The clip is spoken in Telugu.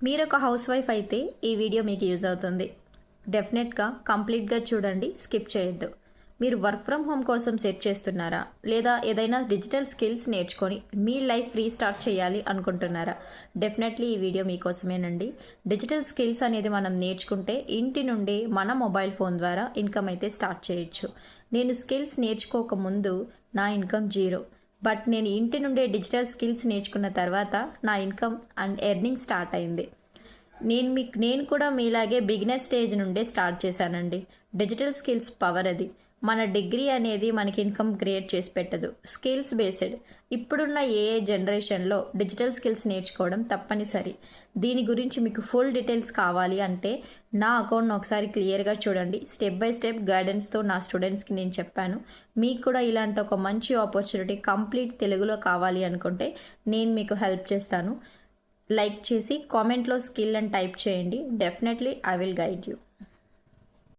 మీరొక హౌస్ వైఫ్ అయితే ఈ వీడియో మీకు యూజ్ అవుతుంది. డెఫినెట్గా కంప్లీట్గా చూడండి, స్కిప్ చేయొద్దు. మీరు వర్క్ ఫ్రమ్ హోమ్ కోసం సెర్చ్ చేస్తున్నారా, లేదా ఏదైనా డిజిటల్ స్కిల్స్ నేర్చుకొని మీ లైఫ్ రీస్టార్ట్ చేయాలి అనుకుంటున్నారా? డెఫినెట్లీ ఈ వీడియో మీకోసమేనండి. డిజిటల్ స్కిల్స్ అనేది మనం నేర్చుకుంటే ఇంటి నుండి మన మొబైల్ ఫోన్ ద్వారా ఇన్కమ్ అయితే స్టార్ట్ చేయొచ్చు. నేను స్కిల్స్ నేర్చుకోకముందు నా ఇన్కమ్ జీరో. బట్ నేను ఇంటి నుండే డిజిటల్ స్కిల్స్ నేర్చుకున్న తర్వాత నా ఇన్కమ్ అండ్ ఎర్నింగ్ స్టార్ట్ అయింది. నేను కూడా మీలాగే బిగినర్ స్టేజ్ నుండే స్టార్ట్ చేశానండి. డిజిటల్ స్కిల్స్ పవర్ అది. మన డిగ్రీ అనేది మనకి ఇన్కమ్ క్రియేట్ చేసి పెట్టదు. Skills based. ఇప్పుడున్న ఏఐ జనరేషన్లో డిజిటల్ స్కిల్స్ నేర్చుకోవడం తప్పనిసరి. దీని గురించి మీకు ఫుల్ డీటెయిల్స్ కావాలి అంటే నా అకౌంట్ను ఒకసారి క్లియర్గా చూడండి. స్టెప్ బై స్టెప్ గైడెన్స్తో నా స్టూడెంట్స్కి నేను చెప్పాను. మీకు కూడా ఇలాంటి ఒక మంచి ఆపర్చునిటీ కంప్లీట్ తెలుగులో కావాలి అనుకుంటే నేను మీకు హెల్ప్ చేస్తాను. లైక్ చేసి కామెంట్లో స్కిల్ అని టైప్ చేయండి. Definitely I will guide you.